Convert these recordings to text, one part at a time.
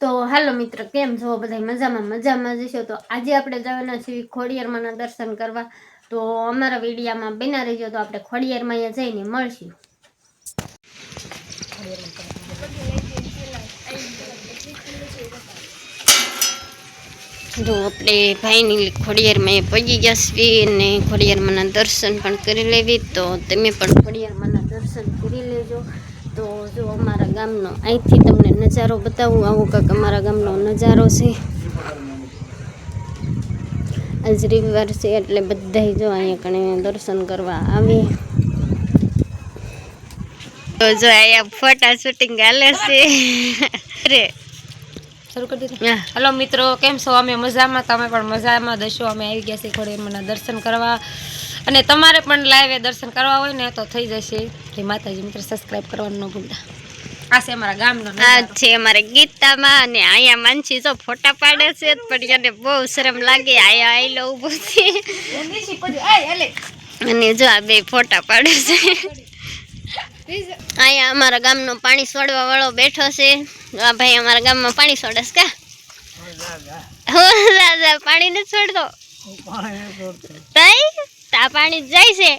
તો હાલો મિત્ર, કેમ છો બધા? મજામાં જશો. તો આજે આપણે જવાના છીએ ખોડિયારમાંના દર્શન કરવા. તો અમારા વિડીયામાં બના રહેજો, તો આપણે ખોડિયારમાં જઈને મળશું. જો આપણે ભાઈની ખોડિયારમાં પહોંચી જશે અને ખોડિયારમાંના દર્શન પણ કરી લેવી. તો તમે પણ ખોડિયારમાંના દર્શન કરી લેજો. તો જો અમારા ગામનો અહીંથી તમને નજારો બતાવું. આવો કાંક અમારા ગામનો નજારો છે. આજ રવિવાર છે એટલે બધા જો અહીંયા કણે દર્શન કરવા આવે. તો જો અહીંયા ફોટા શૂટિંગ હાલે છે. શરૂ કરી દીધું. હલો મિત્રો, કેમ છો? અમે મજામાં, તમે પણ મજામાં દશો. અમે આવી ગયા છીએ ખોડિયારમાંના દર્શન કરવા, અને તમારે પણ લાઈવ દર્શન કરવા હોય ને તો થઈ જશે. જય માતાજી. મિત્રો સબસ્ક્રાઇબ કરવાનું ન ભૂલતા. આ છે અમારા ગામનો, આ છે અમારા ગીતામાં. અને અહીંયા માનસી જો ફોટા પાડે છે, પણ એને બહુ શરમ લાગે. અહીંયા આઈલો ઊભો છે અને જો આ બે ફોટા પાડે છે. અહીંયા અમારા ગામનો પાણી છોડવા વાળો બેઠો છે. આ ભાઈ અમારા ગામમાં પાણી છોડે છે. પાણી નથી છોડતો. તા પાણી જાય છે.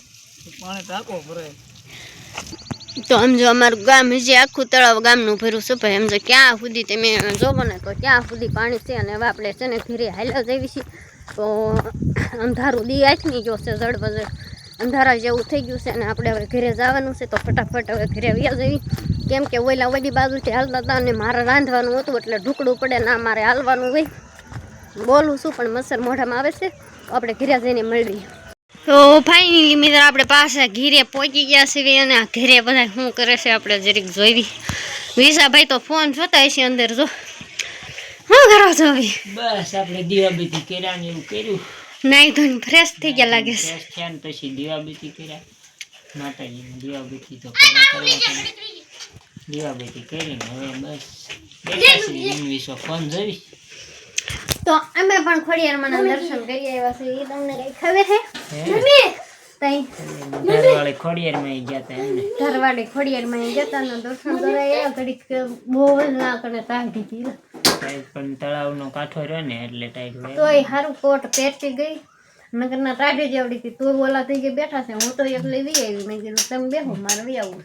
તો આમ જો અમારું ગામ હજી આખું તળાવ ગામનું ભર્યું છે ભાઈ. એમ જો ક્યાં સુધી તમે જોવો ને તો ત્યાં સુધી પાણી છે. અને હવે આપણે છે ને ઘરે હાલ્યા જઈએ છીએ. તો અંધારું દી આથમી ગયો છે, જળબજળ અંધારા જેવું થઈ ગયું છે. અને આપણે હવે ઘરે જવાનું છે. તો ફટાફટ હવે ઘરે આવ્યા જઈએ, કેમ કે ઓલા ઓલી બાજુથી હાલતા હતા અને મારે રાંધવાનું હતું એટલે ઢુકડું પડે ના, મારે હાલવાનું હોય. બોલું છું પણ મચ્છર મોઢામાં આવે છે. તો આપણે ઘરે જઈને મળીએ. તો ફાઇનલી મિત્ર, આપણે પાછા ઘીરે પહોંચી ગયા છીએ. અને આ ઘરે બધા શું કરે છે આપણે જરીક જોઈ. વિશાભાઈ તો ફોન જોતા હશે અંદર. જો શું કરો છો? બસ આપણે દીવાબત્તી કર્યા ને એવું કર્યું. નાઈ ધોઈને ફ્રેશ થઈ ગયા લાગે છે. ફ્રેશ થયા ને પછી દીવાબત્તી કર્યા. માતાજીની દીવાબત્તી તો કરવા દીવાબત્તી કરીને હવે બસ બેઠા છીએ. ઇંગ્લિશો ફોન જોઈ. તો અમે પણ ખોડિયારમાંના દર્શન કરી આવ્યા છીએ. એ તમને કઈ ખબર છે? ઘરવાળી ખોડિયારમાં ગયા હતા એમને. ઘરવાળી ખોડિયારમાં જતા ને દર્શન કરાયા. ઘડીક બહુ જ ના કરે તાઢી હતી. પણ તળાવનો કાંઠો રહ્યો ને એટલે ટાઈટ હોય. તોય સારું કોટ પહેરતી ગઈ. નગરના તાઢી જેવડી હતી. તું બોલા થઈ ગઈ બેઠા છે. હું તો એકલી વી આવી. મેં કીધું તમે બેહો, મારે વી આવું.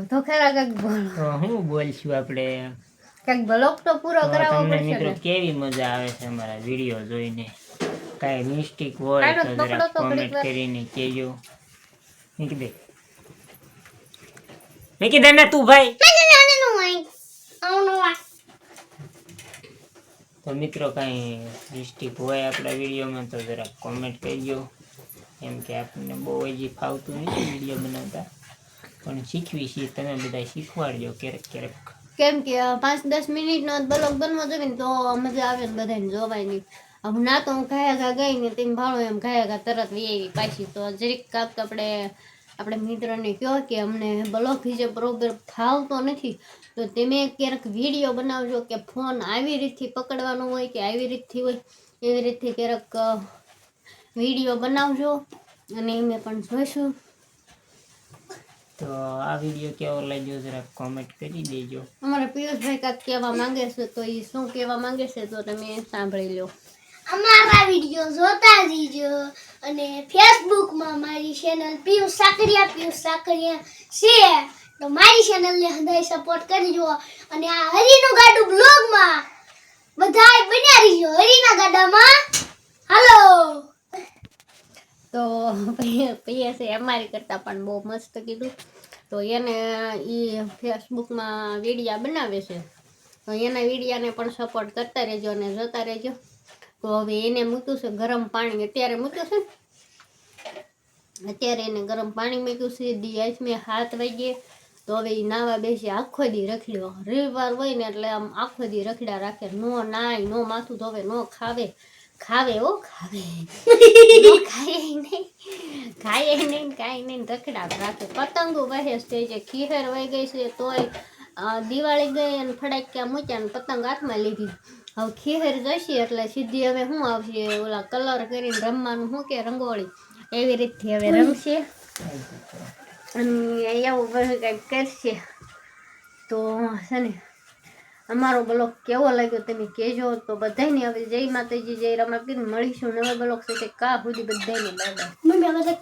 તો ખરા કાંઈક બોલો. તો હું બોલશું આપણે. કાંઈક બ્લોગ તો પૂરો કરાવવો તમને પડશે મિત્રો ને. કેવી મજા આવે છે અમારા વિડીયો જોઈને? કાંઈ મિસ્ટેક હોય તો જરા કોમેન્ટ કરીને કહેજો. નીકી દે ને તું ભાઈ. તો મિત્રો કાંઈ મિસ્ટેક હોય આપણા વિડીયોમાં તો જરા કોમેન્ટ કરજો. કેમ કે આપણને બહુ હજી ફાવતું નથી વિડીયો બનાવતા, પણ શીખવી છીએ. તમે બધા શીખવાડજો ક્યારેક ક્યારેક. કેમ કે 5-10 મિનિટનો બ્લોગ બનવો જોઈએ ને તો મજા આવે ને બધાને જોવાય નહીં. હવે ના તો હું ઘાયા ગઈ ને તેમ ભાણો એમ ઘાયા તરત વી આવી પાછી. તો જરીક કાંક આપણે મિત્રોને કહો કે અમને બ્લોગ વિશે બરોબર ફાવતો નથી, તો તમે ક્યારેક વિડીયો બનાવજો કે ફોન આવી રીતથી પકડવાનો હોય કે આવી રીતથી હોય, એવી રીતથી ક્યારેક વિડીયો બનાવજો અને અમે પણ જોઈશું. તો આ વિડીયો કેવો લાગ્યો જરા કોમેન્ટ કરી દેજો. અમારા પિયુષભાઈ કાંઈક કહેવા માંગે છે, તો એ શું કહેવા માંગે છે તો તમે સાંભળી લો. અમારા વિડીયો જોતા રહીજો અને ફેસબુકમાં મારી ચેનલ પિયુષ સાકરિયા છે, તો મારી ચેનલને હંધાઈ સપોર્ટ કરજો. અને આ હરીનું ગાડું બ્લોગમાં બધાય બન્યા રહીજો. હરીના ગાડામાં હાલો. તો પીએસે અમારી કરતાં પણ બહુ મસ્ત કીધું. તો એને એ ફેસબુકમાં વિડીયા બનાવે છે, તો એના વિડીયાને પણ સપોર્ટ કરતા રહેજો અને જોતા રહેજો. તો હવે એને મૂક્યું છે ગરમ પાણી. અત્યારે મૂક્યું છે ને, અત્યારે એને ગરમ પાણી મૂક્યું છે. દી આજ મેં 7 વાગે. તો હવે એ નાવા બેસી. આખો દી રખડ્યો. રવિવાર હોય ને એટલે આમ આખો દી રખડ્યા રાખે. નો નાય, નો માથું ધોવે, નો ખાવે. ખાવે ખાય નહીં કાંઈ નહીં, રખડા રાખે. પતંગો વહેસ થઈ છે. ખીહેર વહી ગઈ છે તોય દિવાળી ગઈ અને ફટાક્યા મૂક્યા ને પતંગ હાથમાં લીધી. હવે ખીહેર જશે એટલે સીધી હવે શું આવશે, ઓલા કલર કરીને રમવાનું, શું કે રંગોળી, એવી રીતથી હવે રમશે અને એવું બધું કંઈક કરશે. તો છે ને અમારો બ્લોગ કેવો લાગ્યો તમે કહેજો. તો બધાને હવે જય માતાજી, જય રમાપીર. મળીશું નવા બ્લોગ સાથે. કા સુધી બધાને બાય બાય. મમ્મી હવે